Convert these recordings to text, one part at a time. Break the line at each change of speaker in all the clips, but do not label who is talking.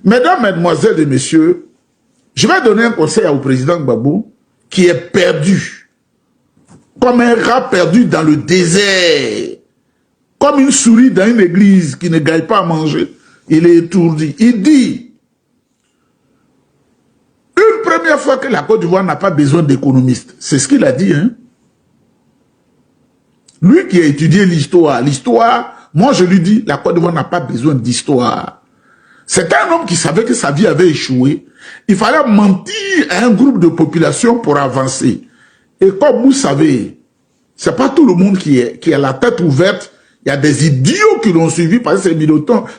Mesdames, mesdemoiselles et messieurs, je vais donner un conseil au président Gbagbo qui est perdu. Comme un rat perdu dans le désert. Comme une souris dans une église qui ne gagne pas à manger. Il est étourdi. Il dit, une première fois que la Côte d'Ivoire n'a pas besoin d'économistes. C'est ce qu'il a dit, hein. Lui qui a étudié l'histoire. L'histoire, moi je lui dis, la Côte d'Ivoire n'a pas besoin d'histoire. C'est un homme qui savait que sa vie avait échoué. Il fallait mentir à un groupe de population pour avancer. Et comme vous savez, c'est pas tout le monde qui a la tête ouverte. Il y a des idiots qui l'ont suivi parce que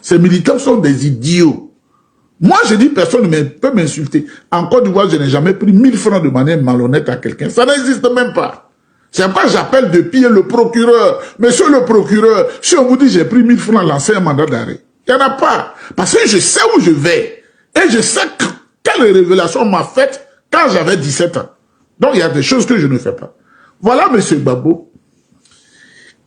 ces militants sont des idiots. Moi, je dis, personne ne peut m'insulter. En Côte d'Ivoire, je n'ai jamais pris 1000 francs de manière malhonnête à quelqu'un. Ça n'existe même pas. C'est pourquoi j'appelle de pied le procureur. Monsieur le procureur, si on vous dit j'ai pris 1000 francs, lancez un mandat d'arrêt. Il n'y en a pas. Parce que je sais où je vais. Et je sais quelle révélation m'a faite quand j'avais 17 ans. Donc, il y a des choses que je ne fais pas. Voilà, monsieur Gbagbo,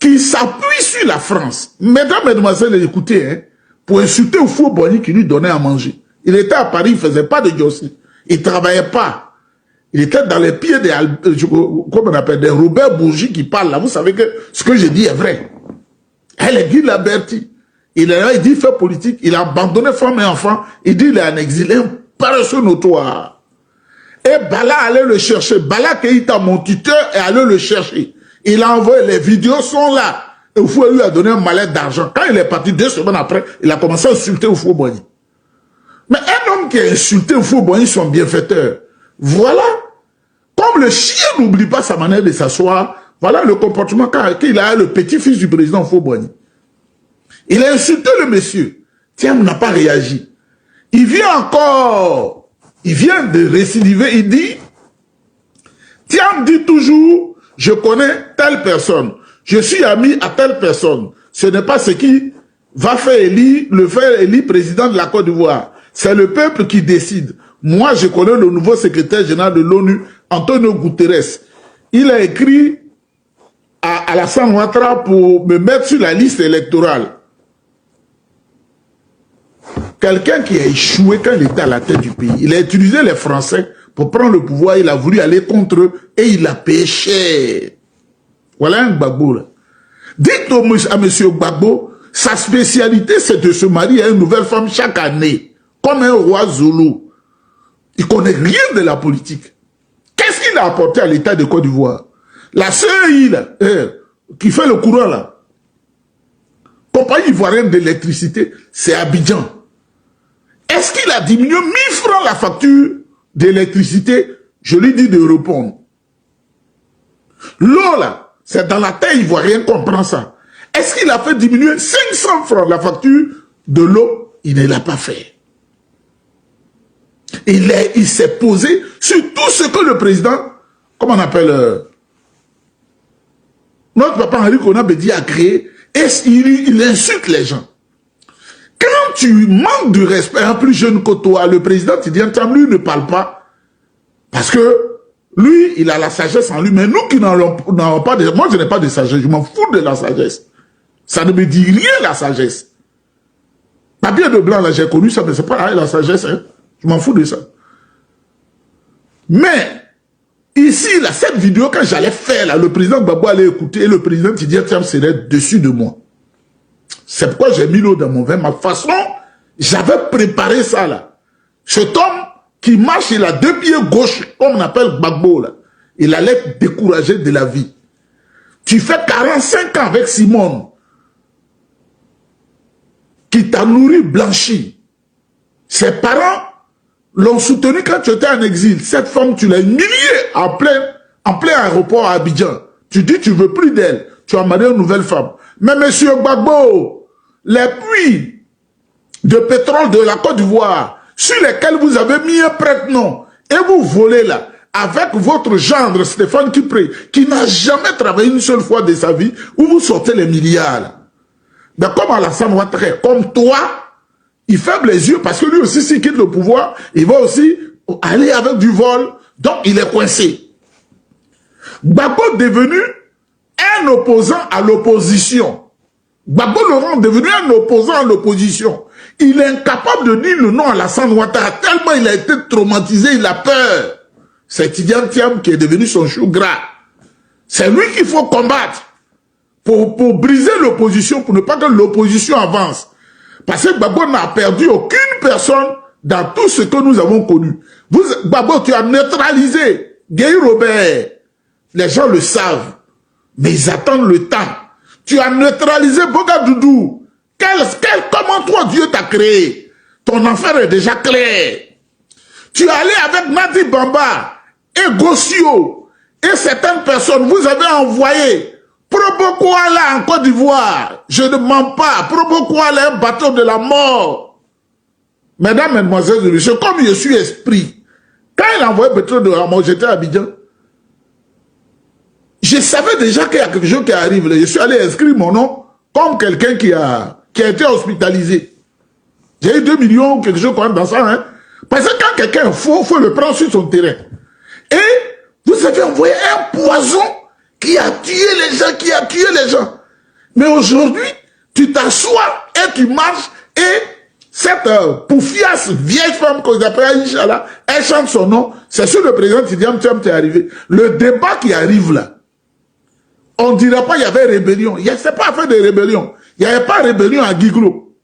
qui s'appuie sur la France. Mesdames, mesdemoiselles, écoutez, hein, pour insulter au faux Boigny qui lui donnait à manger. Il était à Paris, il ne faisait pas de jossi. Il ne travaillait pas. Il était dans les pieds des, comment on appelle, des Robert Bourgi qui parlent là. Vous savez que ce que j'ai dit est vrai. Elle est Guy Laberty. Il est là, il dit, il fait politique. Il a abandonné femme et enfant. Il dit, il est en exil. Un paresseux notoire. Et Bala allait le chercher. Bala Keïta, mon tuteur, est allé le chercher. Il a envoyé, les vidéos sont là. Et Oufou lui a donné un mallette d'argent. Quand il est parti 2 semaines après, il a commencé à insulter Oufou Boigny. Mais un homme qui a insulté Oufou Boigny, son bienfaiteur, voilà. Comme le chien n'oublie pas sa manière de s'asseoir, voilà le comportement qu'il a le petit-fils du président Oufou Boigny. Il a insulté le monsieur. Tiens, on n'a pas réagi. Il vient encore, il vient de récidiver, il dit, Tiens dit toujours, je connais telle personne, je suis ami à telle personne. Ce n'est pas ce qui va faire élire président de la Côte d'Ivoire. C'est le peuple qui décide. Moi, je connais le nouveau secrétaire général de l'ONU, Antonio Guterres. Il a écrit à Alassane Ouattara pour me mettre sur la liste électorale. Quelqu'un qui a échoué quand il était à la tête du pays. Il a utilisé les Français pour prendre le pouvoir. Il a voulu aller contre eux et il a péché. Voilà un Gbagbo là. Dites à M. Gbagbo, sa spécialité c'est de se marier à une nouvelle femme chaque année. Comme un roi Zoulou. Il connaît rien de la politique. Qu'est-ce qu'il a apporté à l'État de Côte d'Ivoire? La CEI là, qui fait le courant là. Compagnie ivoirienne d'électricité, c'est Abidjan. Est-ce qu'il a diminué 1000 francs la facture d'électricité? Je lui dis de répondre. L'eau là, c'est dans la terre ivoirienne qu'on prend ça. Est-ce qu'il a fait diminuer 500 francs la facture de l'eau? Il ne l'a pas fait. Il s'est posé sur tout ce que le président, comment on appelle, notre papa Henri Konan-Bédié a créé, et il insulte les gens. Quand tu manques de respect, un plus jeune que toi, le président Tidjane Thiam, lui, ne parle pas. Parce que lui, il a la sagesse en lui. Mais nous qui n'avons pas de... Moi, je n'ai pas de sagesse. Je m'en fous de la sagesse. Ça ne me dit rien, la sagesse. Papier de blanc, là, j'ai connu ça, mais c'est pas la sagesse. Hein. Je m'en fous de ça. Mais, ici, là, cette vidéo, quand j'allais faire, là, le président Gbagbo allait écouter et le président Tidjane Thiam serait dessus de moi. C'est pourquoi j'ai mis l'eau dans mon vin. Ma façon, j'avais préparé ça là. Cet homme qui marche, il a 2 pieds gauche, comme on appelle Gbagbo là. Il allait être découragé de la vie. Tu fais 45 ans avec Simone, qui t'a nourri, blanchi. Ses parents l'ont soutenu quand tu étais en exil. Cette femme, tu l'as humiliée en plein aéroport à Abidjan. Tu dis tu veux plus d'elle. Tu as marié une nouvelle femme. Mais monsieur Gbagbo, les puits de pétrole de la Côte d'Ivoire, sur lesquels vous avez mis un prête-nom, et vous volez là, avec votre gendre Stéphane Kipré, qui n'a jamais travaillé une seule fois de sa vie, où vous sortez les milliards. Là. Mais comme Alassane Ouattara, comme toi, il ferme les yeux, parce que lui aussi, s'il quitte le pouvoir, il va aussi aller avec du vol, donc il est coincé. Gbagbo est devenu un opposant à l'opposition. Gbagbo le rend devenu un opposant à l'opposition. Il est incapable de dire le nom à Alassane Ouattara, tellement il a été traumatisé, il a peur. C'est Tidiane Thiam qui est devenu son chou gras. C'est lui qu'il faut combattre pour briser l'opposition, pour ne pas que l'opposition avance. Parce que Gbagbo n'a perdu aucune personne dans tout ce que nous avons connu. Gbagbo, tu as neutralisé Guy Robert. Les gens le savent, mais ils attendent le temps. Tu as neutralisé Bogadoudou. Comment toi Dieu t'a créé? Ton affaire est déjà claire. Tu es allé avec Nadi Bamba et Gossio et certaines personnes, vous avez envoyé Probo Koala en Côte d'Ivoire. Je ne mens pas. Probo Koala est un bateau de la mort. Mesdames, mesdemoiselles et messieurs, comme je suis esprit, quand il a envoyé pétrole de la mort, j'étais à Abidjan. Je savais déjà qu'il y a quelque chose qui arrive. Je suis allé inscrire mon nom comme quelqu'un qui a été hospitalisé. J'ai eu 2 millions ou quelque chose quand même dans ça. Hein? Parce que quand quelqu'un est faux, il faut le prendre sur son terrain. Et vous avez envoyé un poison qui a tué les gens, Mais aujourd'hui, tu t'assois et tu marches et cette poufiasse vieille femme qu'on appelle Inch'Allah, elle chante son nom, c'est sur le président Tidiane Thiam qui est arrivé. Le débat qui arrive là, on ne dira pas qu'il y avait rébellion. Il n'y a pas affaire de rébellion. Il n'y avait pas rébellion à Guiglo.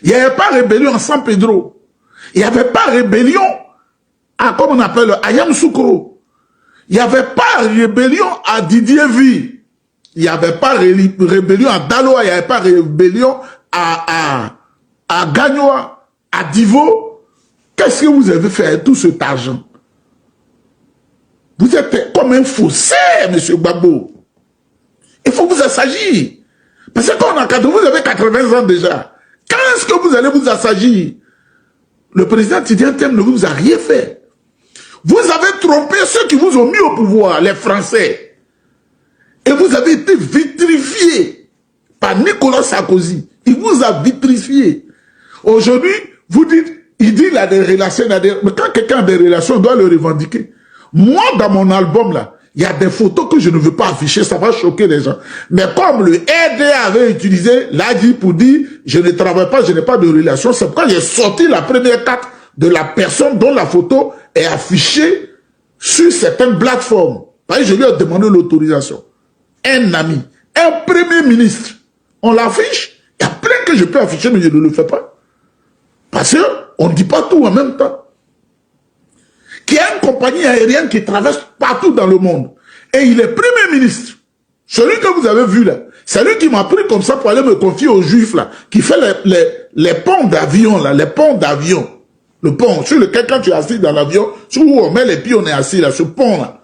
Il n'y avait pas rébellion à San Pedro. Il n'y avait pas rébellion à, comme on appelle, à Yamoussoukro. Il n'y avait pas rébellion à Didier V. Il n'y avait pas rébellion à Daloa. Il n'y avait pas rébellion à Gagnoa, à Divo. Qu'est-ce que vous avez fait avec tout cet argent? Vous êtes comme un faussaire, M. Gbagbo. Il faut vous assagir. Parce que quand vous avez 80 ans déjà, quand est-ce que vous allez vous assagir? Le président Tidiane Thiam ne vous a rien fait. Vous avez trompé ceux qui vous ont mis au pouvoir, les Français. Et vous avez été vitrifié par Nicolas Sarkozy. Il vous a vitrifié. Aujourd'hui, vous dites, il dit qu'il a des relations, mais quand quelqu'un a des relations, on doit le revendiquer. Moi, dans mon album, là, il y a des photos que je ne veux pas afficher, ça va choquer les gens. Mais comme le RDA avait utilisé, l'a dit pour dire, je ne travaille pas, je n'ai pas de relation, c'est pourquoi j'ai sorti la première carte de la personne dont la photo est affichée sur certaines plateformes. Parce que je lui ai demandé l'autorisation. Un ami, un premier ministre, on l'affiche, il y a plein que je peux afficher, mais je ne le fais pas. Parce qu'on ne dit pas tout en même temps. Qui a une compagnie aérienne qui traverse partout dans le monde. Et il est premier ministre. Celui que vous avez vu là, c'est lui qui m'a pris comme ça pour aller me confier aux juifs là, qui fait les ponts d'avion là, les ponts d'avion. Le pont, sur lequel quand tu es assis dans l'avion, sur où on met les pieds, on est assis là, ce pont là.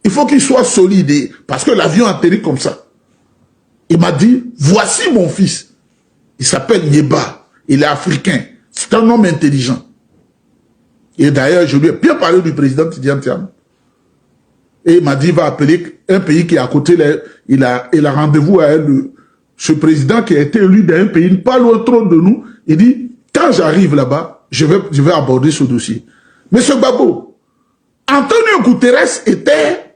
Il faut qu'il soit solide, parce que l'avion atterrit comme ça. Il m'a dit, voici mon fils. Il s'appelle Yeba. Il est africain. C'est un homme intelligent. Et d'ailleurs, je lui ai bien parlé du président Tidiane Thiam. Et il m'a dit, il va appeler un pays qui est à côté. Il a rendez-vous à elle, ce président qui a été élu dans un pays pas loin trop de nous. Il dit, quand j'arrive là-bas, je vais aborder ce dossier. Monsieur Gbagbo, Antonio Guterres était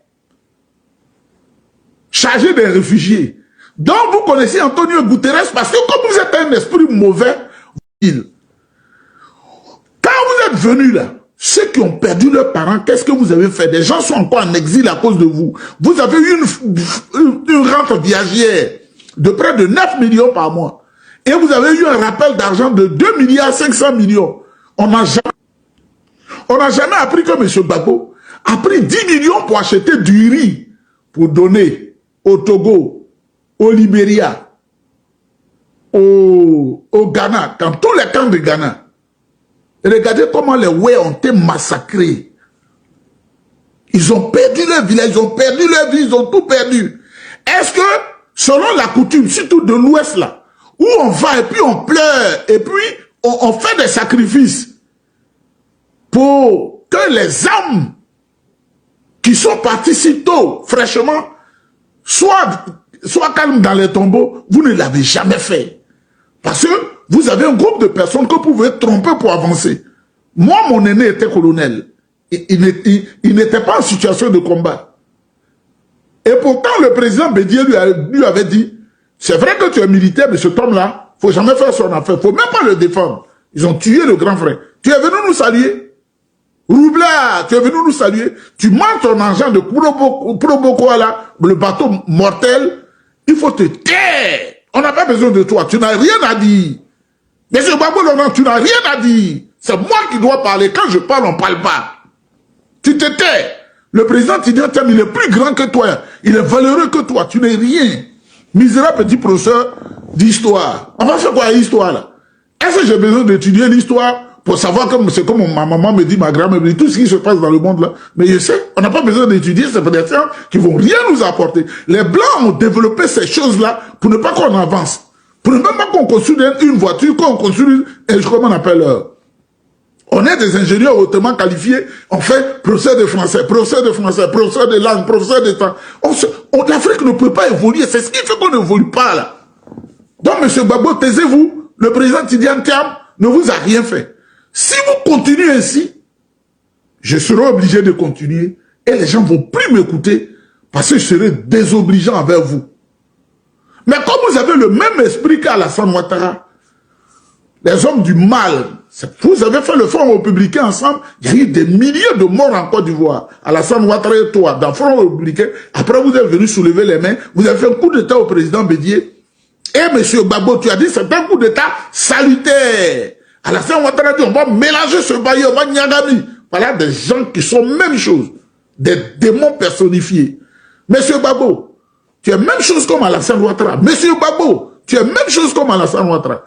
chargé des réfugiés. Donc vous connaissez Antonio Guterres parce que comme vous êtes un esprit mauvais, quand vous êtes venus là, ceux qui ont perdu leurs parents, qu'est-ce que vous avez fait? Des gens sont encore en exil à cause de vous. Vous avez eu une rente viagère de près de 9 millions par mois. Et vous avez eu un rappel d'argent de 2 milliards 500 millions. On n'a jamais appris que M. Gbagbo a pris 10 millions pour acheter du riz, pour donner au Togo, au Libéria, au Ghana, dans tous les camps de Ghana. Regardez comment les Oué ont été massacrés. Ils ont perdu leur village, ils ont perdu leur vie, ils ont tout perdu. Est-ce que, selon la coutume, surtout de l'Ouest là, où on va et puis on pleure, et puis on fait des sacrifices pour que les âmes qui sont partis si tôt, fraîchement, soient calmes dans les tombeaux, vous ne l'avez jamais fait. Parce que vous avez un groupe de personnes que vous pouvez tromper pour avancer. Moi, mon aîné était colonel. Il n'était pas en situation de combat. Et pourtant, le président Bédier lui avait dit, c'est vrai que tu es militaire, mais cet homme-là, faut jamais faire son affaire, faut même pas le défendre. Ils ont tué le grand frère. Tu es venu nous saluer. Roublard, tu es venu nous saluer. Tu manges ton argent de Proboko là, le bateau mortel. Il faut te taire. On n'a pas besoin de toi. Tu n'as rien à dire. Monsieur Gbagbo, tu n'as rien à dire. C'est moi qui dois parler. Quand je parle, on ne parle pas. Tu te tais. Le président Tidjane Thiam, il est plus grand que toi. Il est valeureux que toi. Tu n'es rien. Misérable petit professeur d'histoire. On va faire quoi à l'histoire là? Est-ce que j'ai besoin d'étudier l'histoire pour savoir comme c'est comme ma maman me dit, ma grand-mère me dit, tout ce qui se passe dans le monde là? Mais je sais, on n'a pas besoin d'étudier, c'est des sciences qui vont rien nous apporter. Les Blancs ont développé ces choses-là pour ne pas qu'on avance. Pour ne pas qu'on construise une voiture, qu'on construise, comment on appelle, on est des ingénieurs hautement qualifiés, on fait professeur de français, professeur de langue, professeur de temps. L'Afrique ne peut pas évoluer, c'est ce qui fait qu'on n'évolue pas là. Donc, M. Gbagbo, taisez-vous, le président Tidjane Thiam ne vous a rien fait. Si vous continuez ainsi, je serai obligé de continuer et les gens ne vont plus m'écouter parce que je serai désobligeant avec vous. Mais comme vous avez le même esprit qu'Alassane Ouattara, les hommes du mal, vous avez fait le Front républicain ensemble, il y a eu des milliers de morts en Côte d'Ivoire. Alassane Ouattara et toi, dans le Front républicain, après vous êtes venu soulever les mains, vous avez fait un coup d'état au président Bédié. Et M. Gbagbo, tu as dit c'est un coup d'état salutaire. Alassane Ouattara dit on va mélanger ce bail, on va nyagami. Voilà des gens qui sont même chose, des démons personnifiés. M. Gbagbo, tu es même chose comme Alassane Ouattara. M. Gbagbo, tu es même chose comme Alassane Ouattara.